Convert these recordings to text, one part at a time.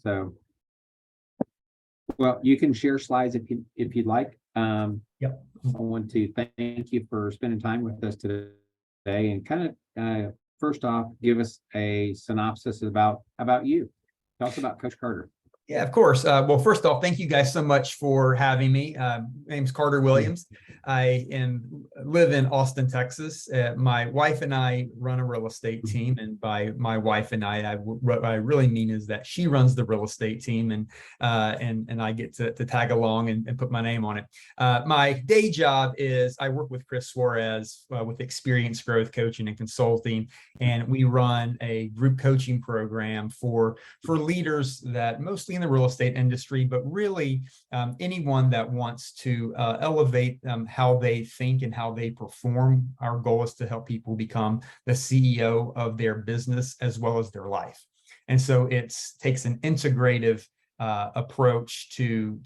So, well, you can share slides if you'd like. Yep. I want to thank you for spending time with us today, and kind of first off, give us a synopsis about you. Tell us about Coach Carter. Yeah, of course. Well, first off, thank you guys so much for having me. My name's Carter Williams. I live in Austin, Texas. My wife and I run a real estate team, and by my wife and I, what I really mean is that she runs the real estate team, and I get to tag along and put my name on it. My day job is I work with Chris Suarez with Experience Growth Coaching and Consulting, and we run a group coaching program for leaders that mostly in the real estate industry, but really anyone that wants to elevate how they think and how they perform. Our goal is to help people become the CEO of their business as well as their life. And so it takes an integrative approach to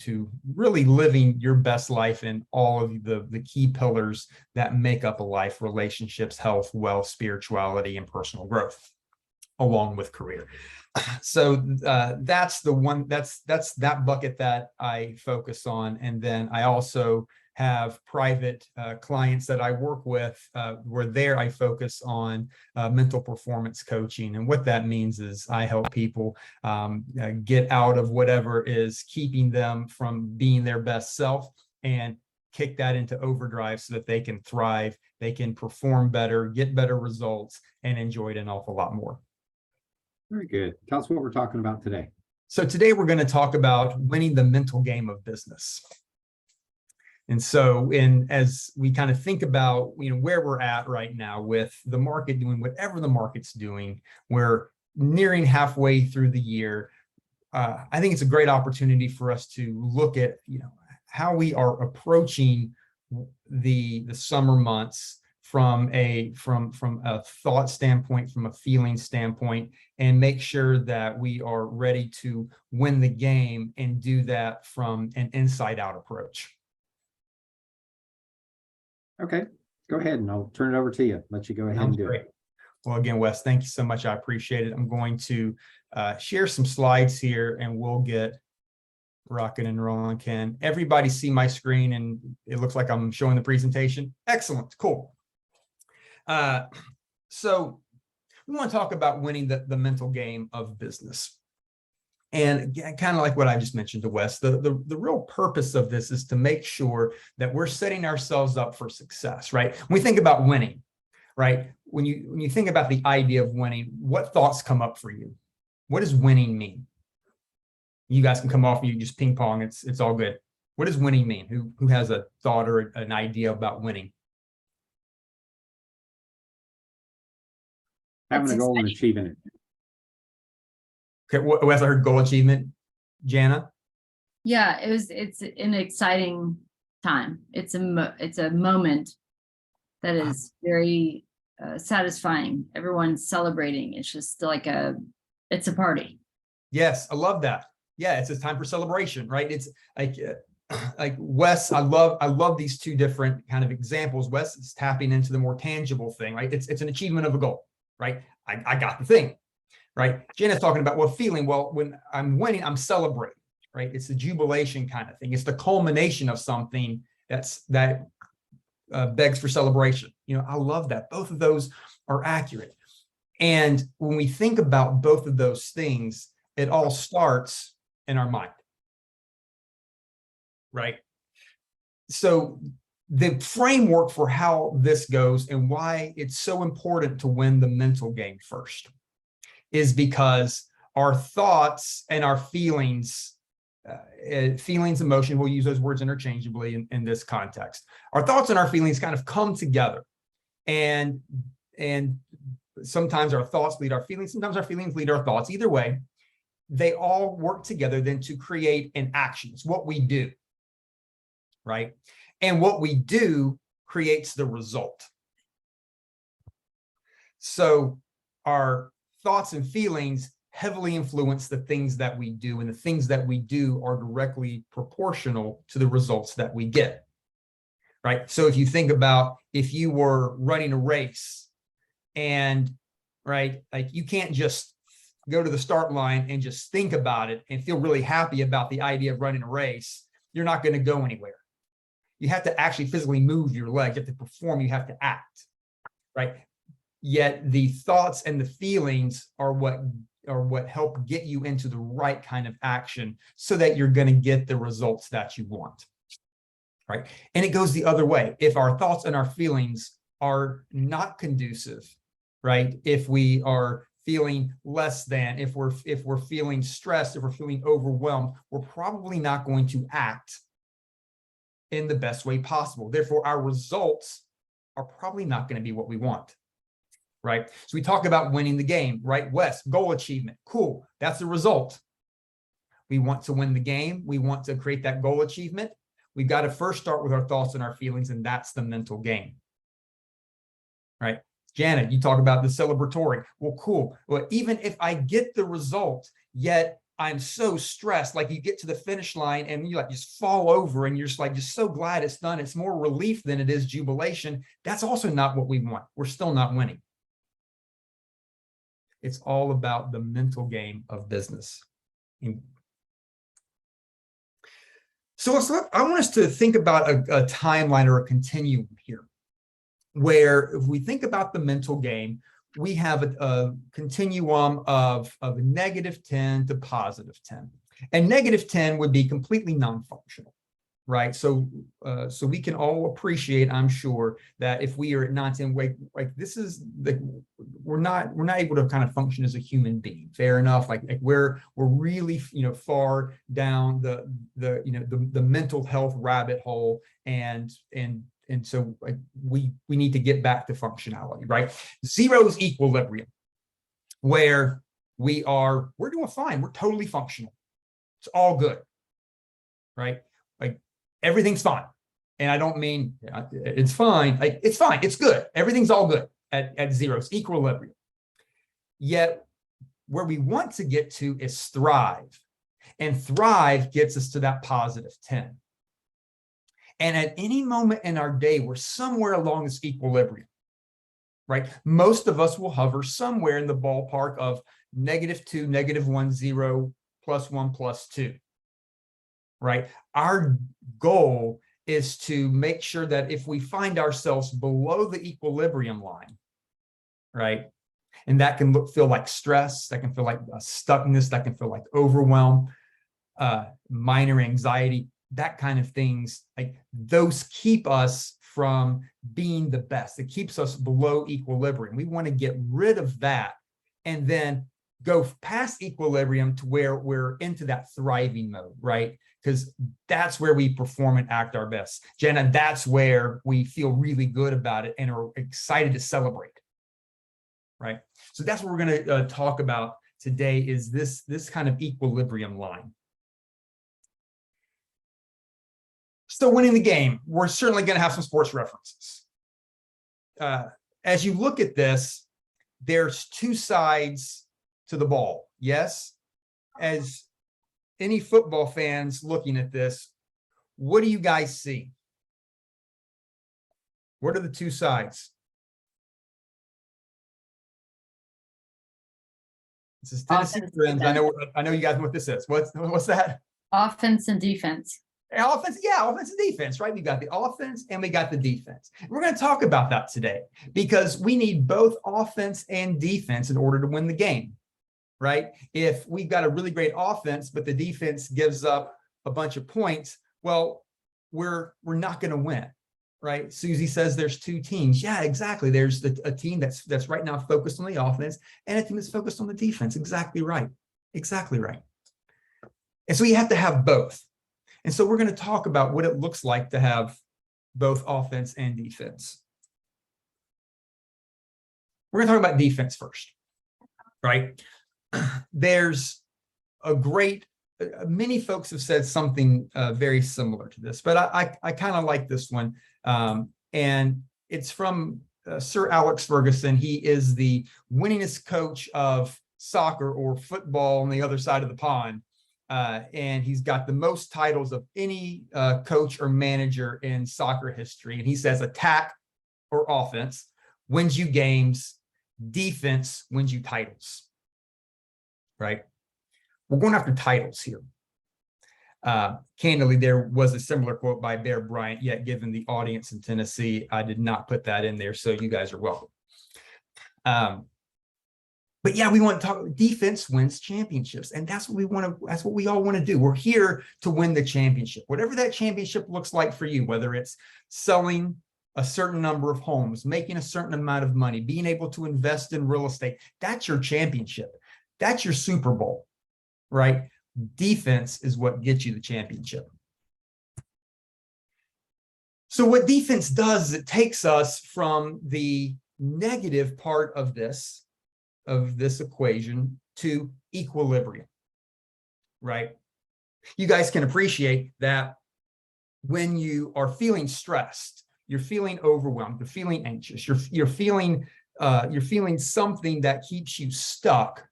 really living your best life in all of the key pillars that make up a life: relationships, health, wealth, spirituality, and personal growth, along with career. So that's that bucket that I focus on. And then I also have private clients that I work with where there I focus on mental performance coaching. And what that means is I help people get out of whatever is keeping them from being their best self and kick that into overdrive so that they can thrive, they can perform better, get better results, and enjoy it an awful lot more. Very good. Tell us what we're talking about today. So today we're going to talk about winning the mental game of business. And so, as we kind of think about, where we're at right now with the market doing whatever the market's doing, we're nearing halfway through the year. I think it's a great opportunity for us to look at, how we are approaching the summer months from a thought standpoint, from a feeling standpoint, and make sure that we are ready to win the game and do that from an inside out approach. Okay, go ahead and I'll turn it over to you. Let you go ahead and do it. Well, again, Wes, thank you so much. I appreciate it. I'm going to share some slides here and we'll get rocking and rolling. Can everybody see my screen and it looks like I'm showing the presentation? Excellent, cool. So we want to talk about winning the mental game of business. And kind of like what I just mentioned to Wes, the real purpose of this is to make sure that we're setting ourselves up for success, right? When we think about winning, right? When you think about the idea of winning, what thoughts come up for you? What does winning mean? You guys can come off and you just ping pong. It's all good. What does winning mean? Who has a thought or an idea about winning? Having a goal and achieving it. Okay, Wes, I heard goal achievement. Jana? Yeah, it's an exciting time. It's a moment that is very satisfying. Everyone's celebrating. It's just like it's a party. Yes, I love that. Yeah, it's a time for celebration, right? It's like Wes, I love these two different kind of examples. Wes is tapping into the more tangible thing, right? It's an achievement of a goal, right? I got the thing. Right. Jenna's talking about, well, feeling, well, when I'm winning, I'm celebrating, right? It's the jubilation kind of thing. It's the culmination of something that begs for celebration. I love that. Both of those are accurate. And when we think about both of those things, it all starts in our mind, right? So the framework for how this goes and why it's so important to win the mental game first is because our thoughts and our feelings, emotion, we'll use those words interchangeably in this context. Our thoughts and our feelings kind of come together. And sometimes our thoughts lead our feelings, sometimes our feelings lead our thoughts. Either way, they all work together then to create an action. It's what we do, right? And what we do creates the result. So our thoughts and feelings heavily influence the things that we do, and the things that we do are directly proportional to the results that we get, right? So if you think about if you were running a race and, right, like you can't just go to the start line and just think about it and feel really happy about the idea of running a race, you're not going to go anywhere. You have to actually physically move your legs. You have to perform. You have to act, right? Yet the thoughts and the feelings are what help get you into the right kind of action so that you're going to get the results that you want, right? And it goes the other way. If our thoughts and our feelings are not conducive, right? If we are feeling less than, if we're feeling stressed, if we're feeling overwhelmed, we're probably not going to act in the best way possible. Therefore, our results are probably not going to be what we want, right? So we talk about winning the game, right? Wes, goal achievement. Cool. That's the result. We want to win the game. We want to create that goal achievement. We've got to first start with our thoughts and our feelings, and that's the mental game, right? Janet, you talk about the celebratory. Well, cool. Well, even if I get the result, yet I'm so stressed, like you get to the finish line and you like just fall over and you're just so glad it's done. It's more relief than it is jubilation. That's also not what we want. We're still not winning. It's all about the mental game of business. So I want us to think about a timeline or a continuum here, where if we think about the mental game, we have a continuum of -10 to +10. And -10 would be completely non-functional, right? So we can all appreciate, I'm sure, that if we are at non-10, like this is we're not able to kind of function as a human being. Fair enough. Like we're really far down the mental health rabbit hole, and so we need to get back to functionality, right? 0 is equilibrium, where we're doing fine. We're totally functional. It's all good, right? Like everything's fine. And I don't mean it's fine. Like it's fine. It's good. Everything's all good at 0. It's equilibrium. Yet where we want to get to is thrive. And thrive gets us to that +10. And at any moment in our day, we're somewhere along this equilibrium, right? Most of us will hover somewhere in the ballpark of -2, -1, 0, +1, +2, right? Our goal is to make sure that if we find ourselves below the equilibrium line, right? And that can feel like stress, that can feel like a stuckness, that can feel like overwhelm, minor anxiety, that kind of things, like those keep us from being the best. It keeps us below equilibrium. We want to get rid of that and then go past equilibrium to where we're into that thriving mode, right? Because that's where we perform and act our best. Jenna, that's where we feel really good about it and are excited to celebrate, right? So that's what we're going to talk about today, is this kind of equilibrium line. So winning the game, we're certainly going to have some sports references. As you look at this, there's 2 sides to the ball. Yes, as any football fans looking at this, what do you guys see? What are the 2 sides? This is Tennessee Friends. I know you guys know what this is. What's that? Offense and defense. Offense, yeah, offense and defense, right? We got the offense and we got the defense. We're going to talk about that today because we need both offense and defense in order to win the game, right? If we've got a really great offense, but the defense gives up a bunch of points, well, we're not going to win, right? Susie says there's 2 teams. Yeah, exactly. There's a team that's right now focused on the offense and a team that's focused on the defense. Exactly right. Exactly right. And so you have to have both. And so we're going to talk about what it looks like to have both offense and defense. We're going to talk about defense first, right? There's many folks have said something very similar to this, but I kind of like this one. And it's from Sir Alex Ferguson. He is the winningest coach of soccer or football on the other side of the pond. And he's got the most titles of any coach or manager in soccer history. And he says attack or offense wins you games, defense wins you titles. right? We're going after titles here. Candidly, there was a similar quote by Bear Bryant, yet given the audience in Tennessee, I did not put that in there, so you guys are welcome. But yeah, we want to talk defense wins championships, and that's what we want to, that's what we all want to do. We're here to win the championship, whatever that championship looks like for you, whether it's selling a certain number of homes, making a certain amount of money, being able to invest in real estate. That's your championship. That's your Super Bowl, right? Defense is what gets you the championship. So what defense does is it takes us from the negative part of this equation to equilibrium, right? You guys can appreciate that when you are feeling stressed, you're feeling overwhelmed, you're feeling anxious, you're feeling something that keeps you stuck.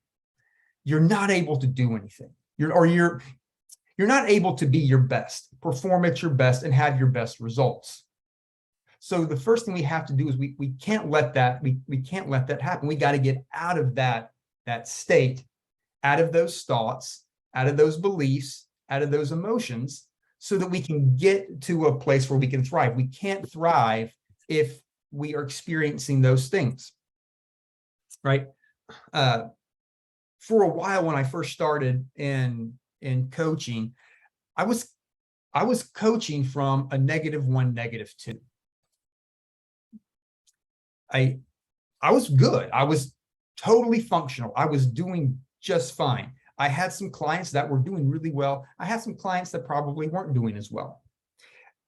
You're not able to do anything. You're not able to be your best, perform at your best, and have your best results. So the first thing we have to do is we can't let that happen. We got to get out of that state, out of those thoughts, out of those beliefs, out of those emotions, so that we can get to a place where we can thrive. We can't thrive if we are experiencing those things, right? For a while, when I first started in coaching, I was coaching from a -1, -2. I was good. I was totally functional. I was doing just fine. I had some clients that were doing really well. I had some clients that probably weren't doing as well.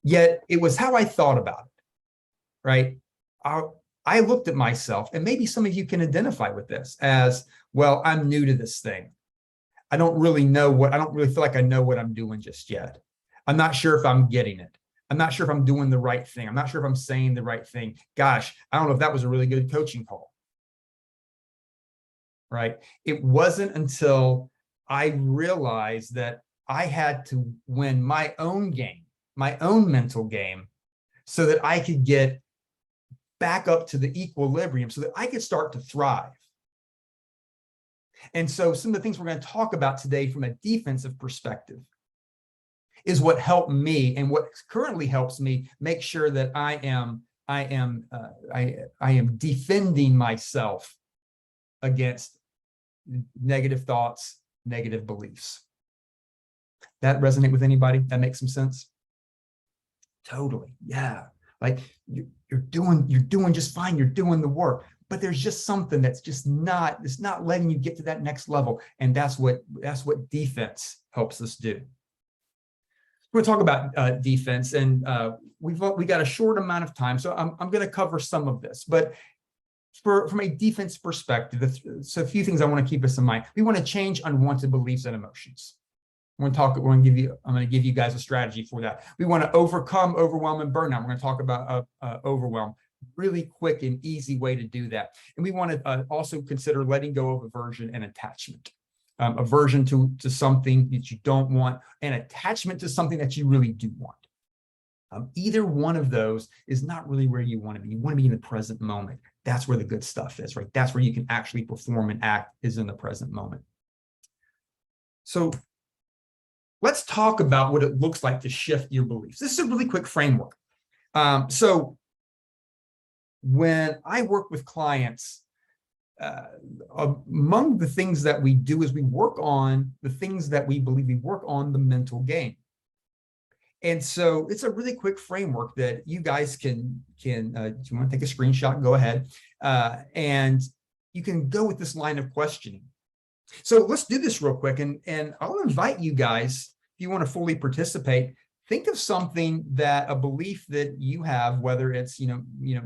Yet it was how I thought about it, right? I looked at myself, and maybe some of you can identify with this as, well, I'm new to this thing. I don't really feel like I know what I'm doing just yet. I'm not sure if I'm getting it. I'm not sure if I'm doing the right thing. I'm not sure if I'm saying the right thing. Gosh, I don't know if that was a really good coaching call, right? It wasn't until I realized that I had to win my own game, my own mental game, so that I could get back up to the equilibrium, so that I could start to thrive. And so some of the things we're going to talk about today from a defensive perspective is what helped me, and what currently helps me make sure that I am defending myself against negative thoughts, negative beliefs. That resonate with anybody? That makes some sense? Totally. Yeah. Like you're doing just fine. You're doing the work, but there's just something that's just not, it's not letting you get to that next level. And that's what defense helps us do. We're going to talk about defense, and we got a short amount of time, so I'm going to cover some of this. But from a defense perspective, so a few things I want to keep us in mind. We want to change unwanted beliefs and emotions. I'm going to give you guys a strategy for that. We want to overcome overwhelm and burnout. We're going to talk about overwhelm. Really quick and easy way to do that. And we want to also consider letting go of aversion and attachment. Aversion to something that you don't want, and attachment to something that you really do want. Either one of those is not really where you want to be. You want to be in the present moment. That's where the good stuff is, right? That's where you can actually perform and act, is in the present moment. So let's talk about what it looks like to shift your beliefs. This is a really quick framework. So when I work with clients, among the things that we do is we work on the things that we believe, we work on the mental game. And so it's a really quick framework that you guys can if you want to take a screenshot, go ahead. And you can go with this line of questioning. So let's do this real quick. And I'll invite you guys, if you want to fully participate, think of something, that a belief that you have, whether it's,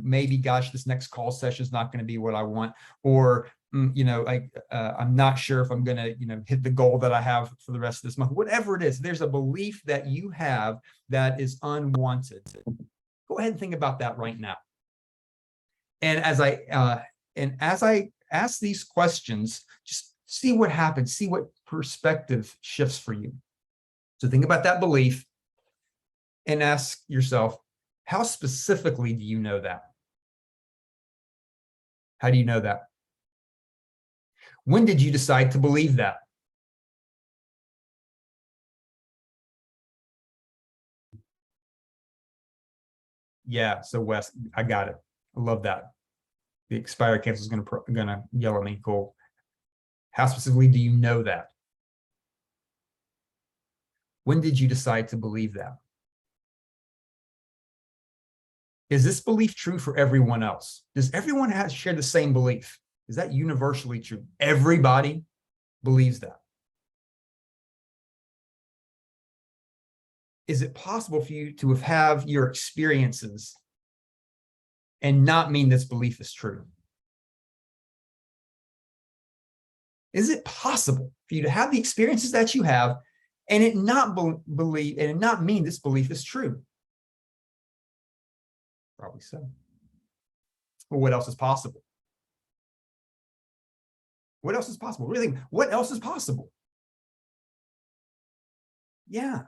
maybe, gosh, this next call session is not going to be what I want, or, I'm not sure if I'm going to, hit the goal that I have for the rest of this month, whatever it is. There's a belief that you have that is unwanted. Go ahead and think about that right now. And as I ask these questions, just see what happens, see what perspective shifts for you. So think about that belief and ask yourself, how specifically do you know that? How do you know that? When did you decide to believe that? Yeah, so Wes, I got it. I love that. The expired cancel is gonna yell at me. Cool. How specifically do you know that? When did you decide to believe that? Is this belief true for everyone else? Does everyone share the same belief? Is that universally true? Everybody believes that. Is it possible for you to have your experiences and not mean this belief is true? Is it possible for you to have the experiences that you have and it not believe and it not mean this belief is true? Probably so. Well, what else is possible? What else is possible? What do you think? What else is possible? Yeah.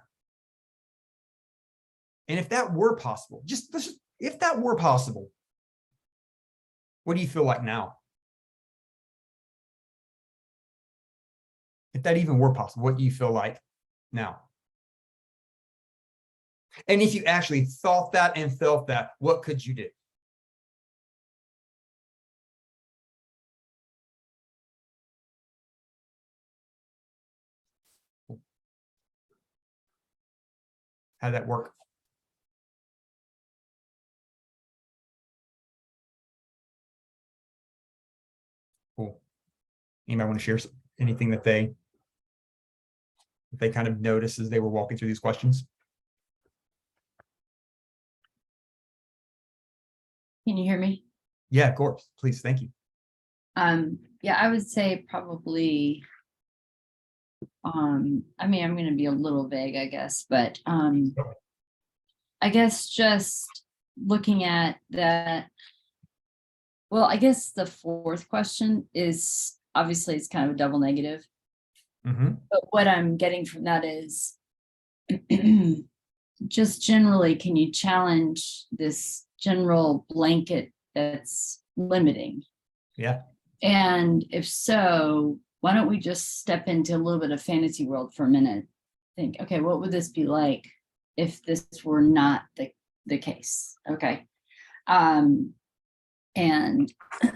And if that were possible, just if that were possible, what do you feel like now? If that even were possible, what do you feel like now? And if you actually thought that and felt that, what could you do? How'd that work? Cool. Anybody want to share anything that they kind of noticed as they were walking through these questions? Can you hear me? Yeah, of course. Please. Thank you. Yeah, I would say probably, I mean, I'm going to be a little vague, I guess, but I guess just looking at that, well, I guess the fourth question is obviously it's kind of a double negative. But what I'm getting from that is just generally, can you challenge this general blanket that's limiting? Yeah. And if so, why don't we just step into a little bit of fantasy world for a minute? Think, okay, what would this be like if this were not the case? Okay. And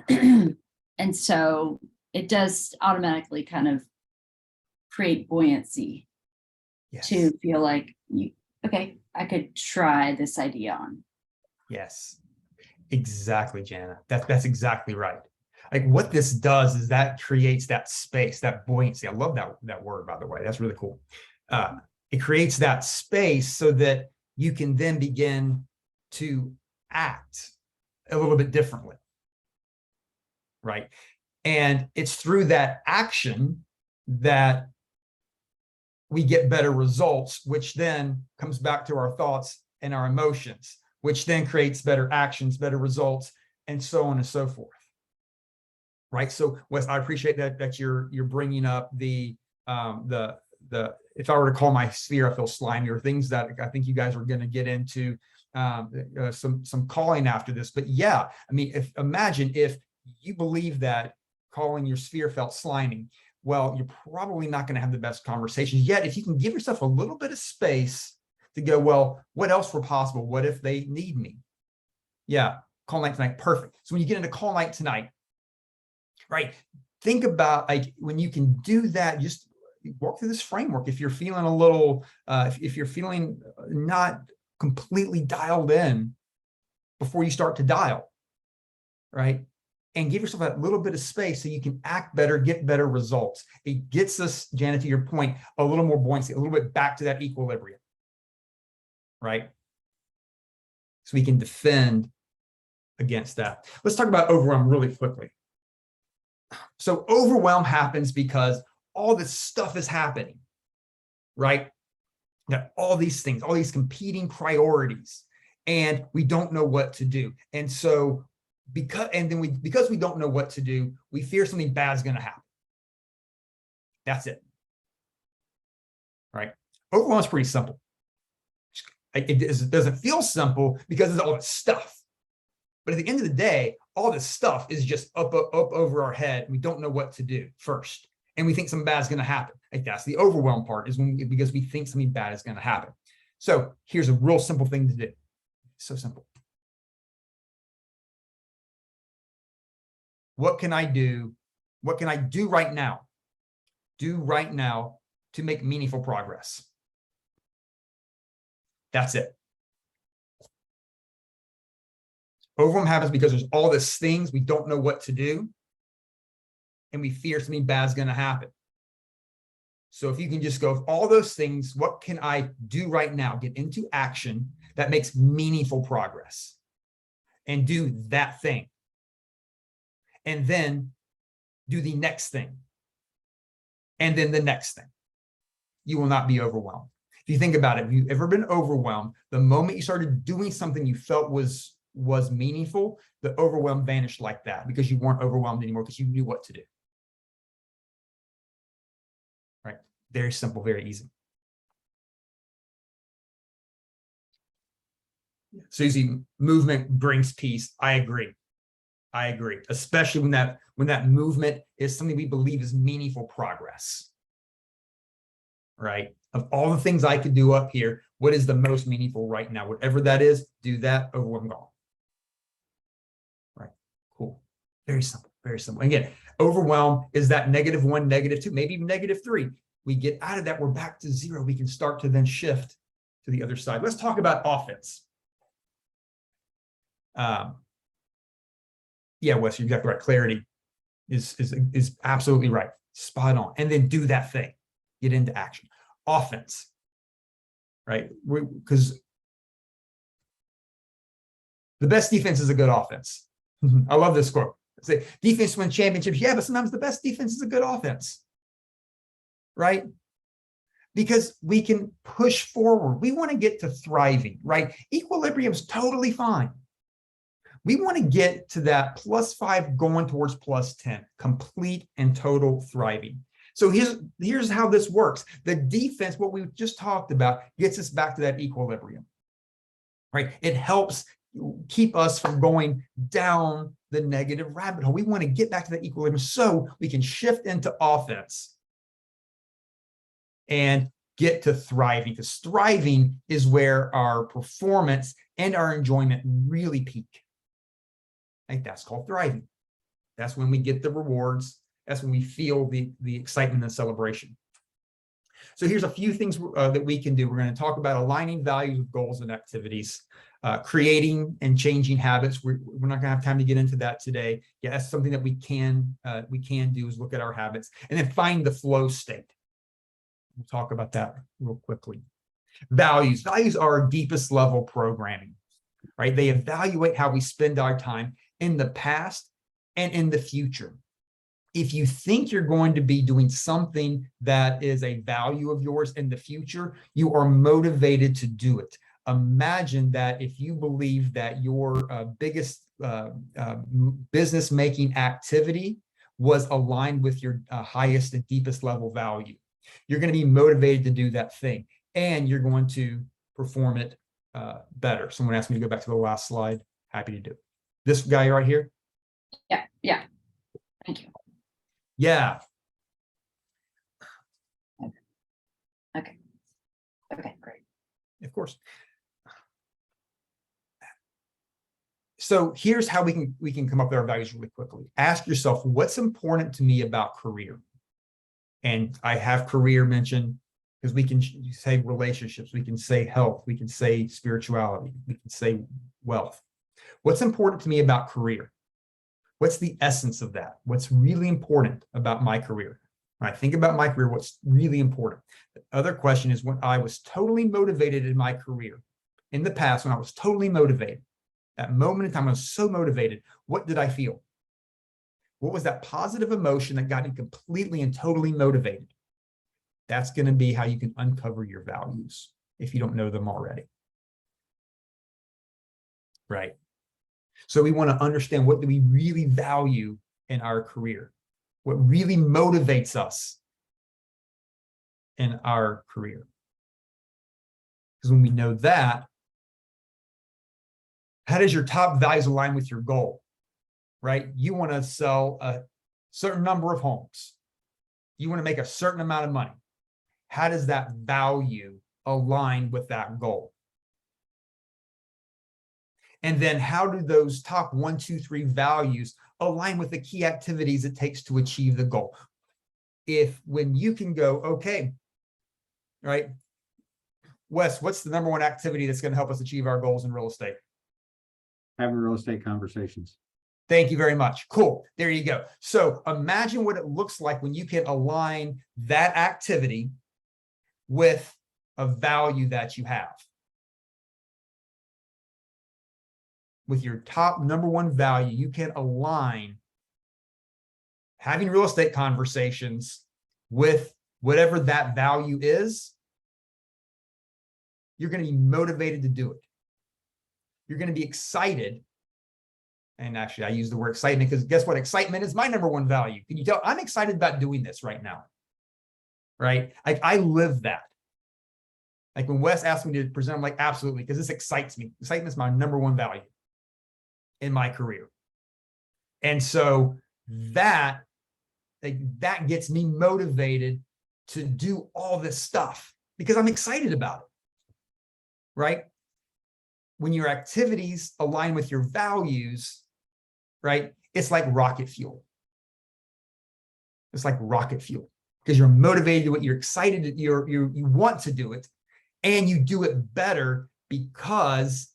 and so it does automatically kind of create buoyancy. Yes. To feel like okay, I could try this idea on. Yes, exactly, Jana. That's exactly right. Like what this does is that creates that space, that buoyancy. I love that word, by the way. That's really cool. It creates that space so that you can then begin to act a little bit differently, right? And it's through that action that we get better results, which then comes back to our thoughts and our emotions, which then creates better actions, better results, and so on and so forth. Right. So, Wes, I appreciate that you're bringing up the if I were to call my sphere, I feel slimy, or things that I think you guys are going to get into some calling after this. But yeah, I mean, imagine if you believe that calling your sphere felt slimy. Well, you're probably not going to have the best conversations. Yet, if you can give yourself a little bit of space to go, well, what else were possible? What if they need me? Yeah, call night tonight. Perfect. So when you get into call night tonight, right, think about like when you can do that, just walk through this framework. If you're feeling a little, if you're feeling not completely dialed in before you start to dial, right? And give yourself that little bit of space so you can act better, get better results. It gets us, Janet, to your point, a little more buoyancy, a little bit back to that equilibrium, right? So we can defend against that. Let's talk about overwhelm really quickly. So overwhelm happens because all this stuff is happening, right? That all these things, all these competing priorities, and we don't know what to do. And so because we don't know what to do, we fear something bad is going to happen. That's it. Right? Overwhelm is pretty simple. It doesn't feel simple because of all this stuff. But at the end of the day, all this stuff is just up over our head. We don't know what to do first. And we think something bad is going to happen. Like that's the overwhelm part, is because we think something bad is going to happen. So here's a real simple thing to do. So simple. What can I do? What can I do right now? Do right now to make meaningful progress. That's it. Overwhelm happens because there's all these things we don't know what to do, and we fear something bad is going to happen. So if you can just go, of all those things, what can I do right now? Get into action that makes meaningful progress, and do that thing. And then do the next thing. And then the next thing. You will not be overwhelmed. If you think about it, if you've ever been overwhelmed, the moment you started doing something you felt was meaningful, the overwhelm vanished like that, because you weren't overwhelmed anymore, because you knew what to do. Right? Very simple, very easy. Susie, movement brings peace. I agree. I agree, especially when that movement is something we believe is meaningful progress. Right? Of all the things I could do up here, what is the most meaningful right now? Whatever that is, do that, overwhelm gone. Right? Cool. Very simple, very simple. Again, overwhelm is that -1, -2, maybe even -3. We get out of that, we're back to 0. We can start to then shift to the other side. Let's talk about offense. Yeah, Wes, you're exactly right. Clarity is absolutely right. Spot on. And then do that thing. Get into action. Offense, right? Because the best defense is a good offense. I love this quote. Say defense wins championships. Yeah, but sometimes the best defense is a good offense, right? Because we can push forward. We want to get to thriving, right? Equilibrium is totally fine. We want to get to that +5 going towards +10, complete and total thriving. So here's how this works. The defense, what we just talked about, gets us back to that equilibrium, right? It helps keep us from going down the negative rabbit hole. We want to get back to that equilibrium so we can shift into offense and get to thriving, because thriving is where our performance and our enjoyment really peak. Like that's called thriving. That's when we get the rewards. That's when we feel the excitement and celebration. So here's a few things that we can do. We're going to talk about aligning values with goals and activities, creating and changing habits. We're not going to have time to get into that today. Yeah, that's something that we can do, is look at our habits, and then find the flow state. We'll talk about that real quickly. Values. Values are our deepest level programming, right? They evaluate how we spend our time in the past and in the future. If you think you're going to be doing something that is a value of yours in the future, you are motivated to do it. Imagine that if you believe that your biggest business making activity was aligned with your highest and deepest level value. You're going to be motivated to do that thing, and you're going to perform it better. Someone asked me to go back to the last slide. Happy to do it. This guy right here? Yeah. Thank you. Yeah. Okay, great. Of course. So here's how we can come up with our values really quickly. Ask yourself, what's important to me about career? And I have career mentioned because we can say relationships, we can say health, we can say spirituality, we can say wealth. What's important to me about career? What's the essence of that? What's really important about my career? When I think about my career, what's really important? The other question is, when I was totally motivated in my career, in the past, when I was totally motivated, that moment in time I was so motivated, what did I feel? What was that positive emotion that got me completely and totally motivated? That's going to be how you can uncover your values if you don't know them already. Right. So we want to understand, what do we really value in our career? What really motivates us in our career? Because when we know that, How does your top values align with your goal, right? You want to sell a certain number of homes. You want to make a certain amount of money. How does that value align with that goal? And then how do those top 1, 2, 3 values align with the key activities it takes to achieve the goal? When you can go, okay, right, Wes, what's the number one activity that's going to help us achieve our goals in real estate? Having real estate conversations. Thank you very much. Cool. There you go. So imagine what it looks like when you can align that activity with a value that you have. With your top number one value, you can align having real estate conversations with whatever that value is. You're going to be motivated to do it. You're going to be excited. And actually, I use the word excitement because guess what? Excitement is my number one value. Can you tell? I'm excited about doing this right now. Right? Like I live that. Like when Wes asked me to present, I'm like, absolutely, because this excites me. Excitement is my number one value in my career. And so that gets me motivated to do all this stuff because I'm excited about it. Right? When your activities align with your values, right? It's like rocket fuel. It's like rocket fuel because you're motivated to do it. You're excited. You want to do it, and you do it better because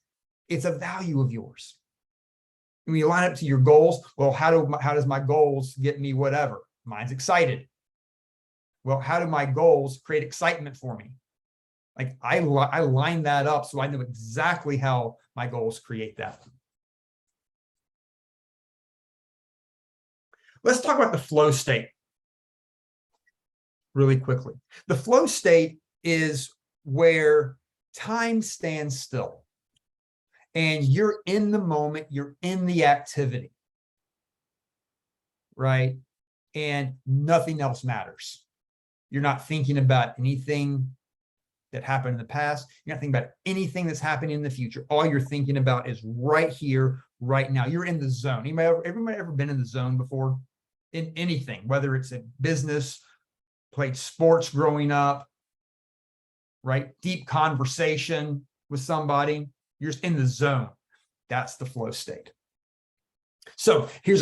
it's a value of yours. When you line up to your goals, well, how does my goals get me whatever? Mine's excited. Well, how do my goals create excitement for me? Like I line that up so I know exactly how my goals create that. Let's talk about the flow state really quickly. The flow state is where time stands still and you're in the moment, you're in the activity, right? And nothing else matters. You're not thinking about anything that happened in the past. You're not thinking about anything that's happening in the future. All you're thinking about is right here, right now. You're in the zone. Everybody ever been in the zone before? In anything, whether it's in business, played sports growing up, right? Deep conversation with somebody. You're just in the zone. That's the flow state. So here's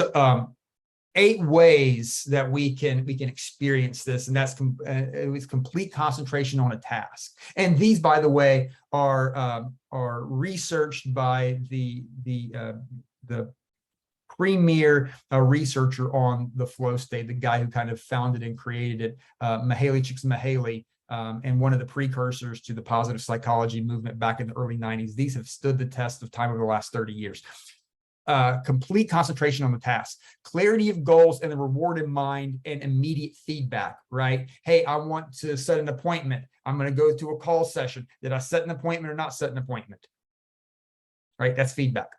8 ways that we can experience this, and that's it's complete concentration on a task. And these, by the way, are researched by the premier researcher on the flow state, the guy who kind of founded and created it, Mihaly Csikszentmihalyi, and one of the precursors to the positive psychology movement back in the early 90s. These have stood the test of time over the last 30 years. Complete concentration on the task, clarity of goals and the reward in mind, and immediate feedback, right? Hey, I want to set an appointment. I'm going to go to a call session. Did I set an appointment or not set an appointment? Right? That's feedback.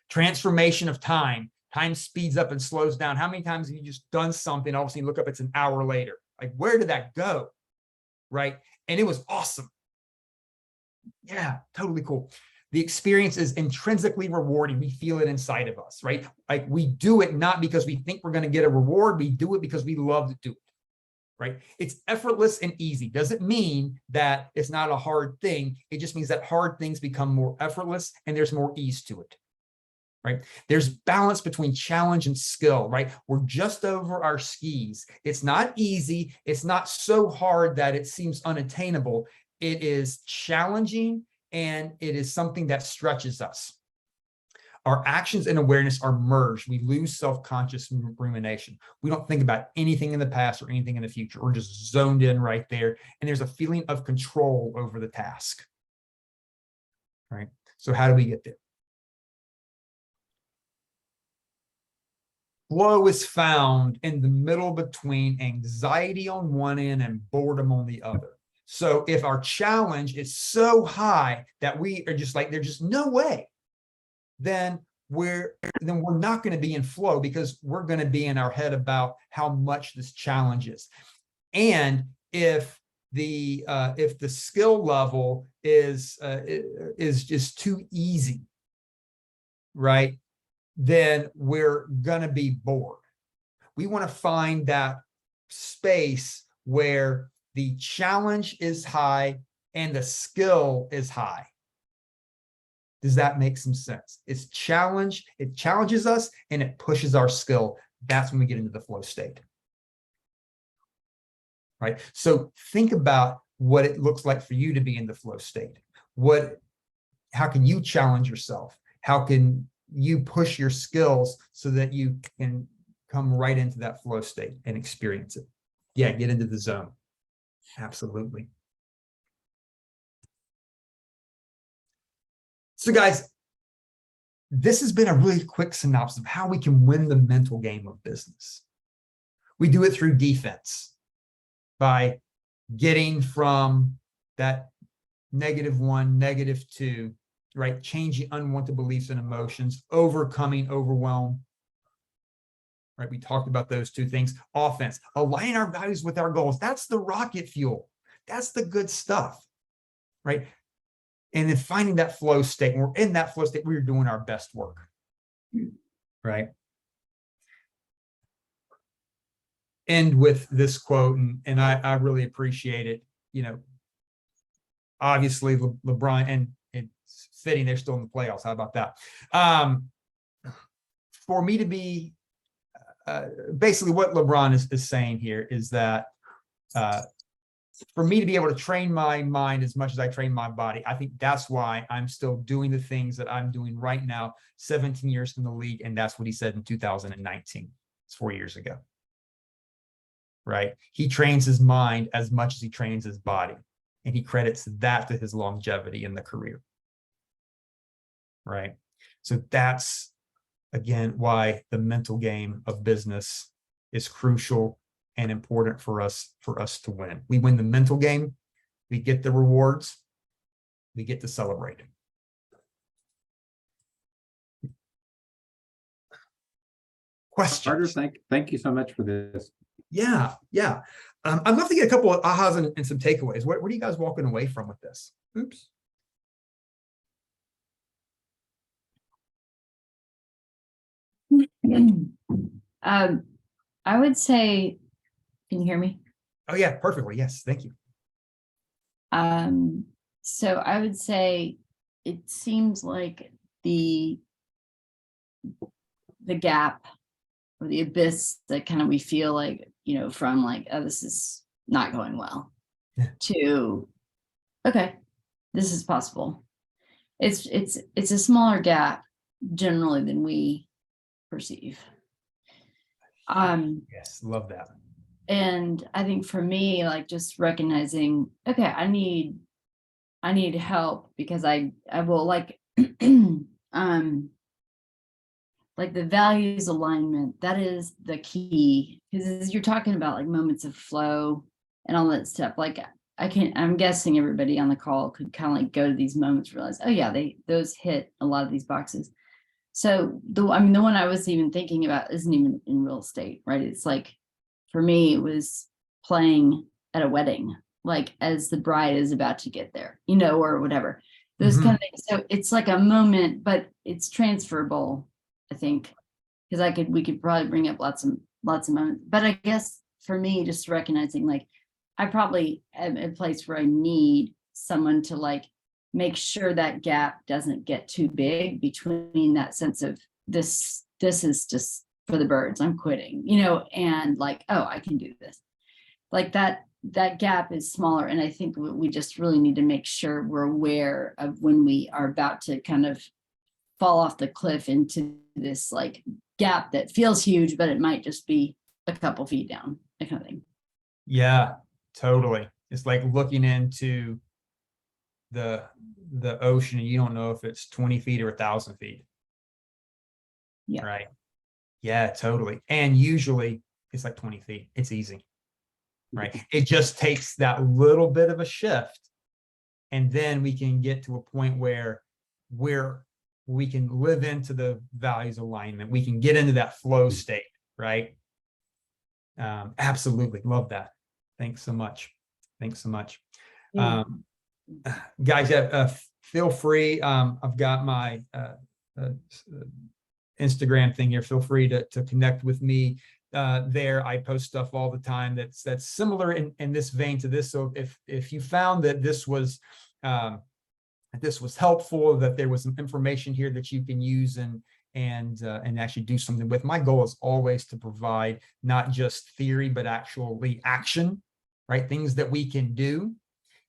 Transformation of time. Time speeds up and slows down. How many times have you just done something, all of a sudden you look up, it's an hour later? Like, where did that go? Right? And it was awesome. Yeah, totally cool. The experience is intrinsically rewarding. We feel it inside of us, right? Like we do it not because we think we're going to get a reward. We do it because we love to do it, right? It's effortless and easy. Doesn't mean that it's not a hard thing. It just means that hard things become more effortless and there's more ease to it, right? There's balance between challenge and skill, right? We're just over our skis. It's not easy. It's not so hard that it seems unattainable. It is challenging, and it is something that stretches us. Our actions and awareness are merged. We lose self-conscious rumination. We don't think about anything in the past or anything in the future. We're just zoned in right there. And there's a feeling of control over the task. Right? So how do we get there? Flow is found in the middle between anxiety on one end and boredom on the other. So if our challenge is so high that we are just like, there's just no way, then we're not going to be in flow because we're going to be in our head about how much this challenge is. And if the skill level is just too easy, right, then we're gonna be bored. We want to find that space where the challenge is high and the skill is high. Does that make some sense? It challenges us and it pushes our skill. That's when we get into the flow state. Right? So think about what it looks like for you to be in the flow state. How can you challenge yourself? How can you push your skills so that you can come right into that flow state and experience it? Yeah, get into the zone. Absolutely. So guys, this has been a really quick synopsis of how we can win the mental game of business. We do it through defense by getting from that -1, -2, right? Changing unwanted beliefs and emotions, overcoming overwhelm. Right? We talked about those two things. Offense, aligning our values with our goals. That's the rocket fuel. That's the good stuff. Right? And then finding that flow state. When we're in that flow state, we're doing our best work. Right? End with this quote, and I really appreciate it. You know, obviously LeBron, and it's fitting they're still in the playoffs. How about that? For me to be basically what LeBron is saying here is that for me to be able to train my mind as much as I train my body, I think that's why I'm still doing the things that I'm doing right now, 17 years in the league. And that's what he said in 2019. It's 4 years ago. Right? He trains his mind as much as he trains his body. And he credits that to his longevity in the career. Right? So that's, again, why the mental game of business is crucial and important for us to win. We win the mental game, we get the rewards, we get to celebrate. Questions? Carter, thank you so much for this. Yeah. I'd love to get a couple of ahas and some takeaways. What are you guys walking away from with this? Oops. I would say, can you hear me? Oh yeah, perfectly. Yes, thank you. So I would say it seems like the gap or the abyss that kind of we feel like, you know, from like, oh, this is not going well, Yeah. to, okay, this is possible. It's a smaller gap generally than we perceive. Yes, love that. And I think for me, like just recognizing, okay, I need help because I will like like the values alignment, that is the key. Because as you're talking about like moments of flow and all that stuff, like I'm guessing everybody on the call could kind of like go to these moments, realize, oh yeah, those hit a lot of these boxes. So the one I was even thinking about isn't even in real estate, right? It's like, for me, it was playing at a wedding, like as the bride is about to get there, you know, or whatever, those kind of things. So it's like a moment, but it's transferable, I think, because we could probably bring up lots of moments. But I guess for me, just recognizing like, I probably am at a place where I need someone to like make sure that gap doesn't get too big between that sense of this is just for the birds, I'm quitting, you know, and like, oh, I can do this. Like that gap is smaller. And I think we just really need to make sure we're aware of when we are about to kind of fall off the cliff into this like gap that feels huge, but it might just be a couple feet down, that kind of thing. Yeah, totally. It's like looking into the ocean and you don't know if it's 20 feet or 1,000 feet. Yeah. Right. Yeah, totally. And usually it's like 20 feet. It's easy. Right. It just takes that little bit of a shift. And then we can get to a point where we can live into the values alignment. We can get into that flow state. Right. Absolutely. Love that. Thanks so much. Guys, feel free. I've got my Instagram thing here. Feel free to connect with me there. I post stuff all the time that's similar in this vein to this. So if you found that this was helpful, that there was some information here that you can use and actually do something with. My goal is always to provide not just theory, but actually action, right? Things that we can do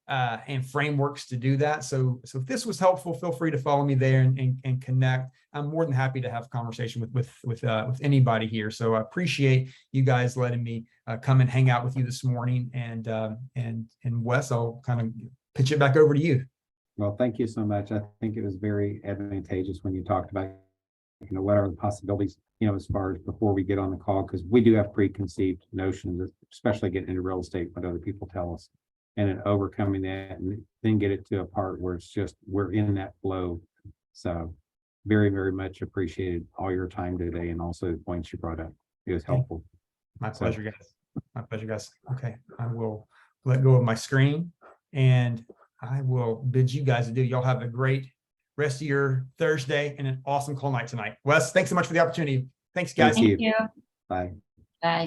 and frameworks to do that. So if this was helpful, feel free to follow me there and connect. I'm more than happy to have a conversation with anybody here. So I appreciate you guys letting me come and hang out with you this morning. And Wes, I'll kind of pitch it back over to you. Well, thank you so much. I think it was very advantageous when you talked about, what are the possibilities, as far as before we get on the call, because we do have preconceived notions, especially getting into real estate, what other people tell us, and then overcoming that and then get it to a part where it's just, we're in that flow. So very, very much appreciated all your time today and also the points you brought up. It was helpful. My pleasure, guys. My pleasure, guys. Okay, I will let go of my screen and I will bid you guys adieu. Y'all have a great rest of your Thursday and an awesome call night tonight. Wes, thanks so much for the opportunity. Thanks, guys. Thank Thank you. Bye. Bye.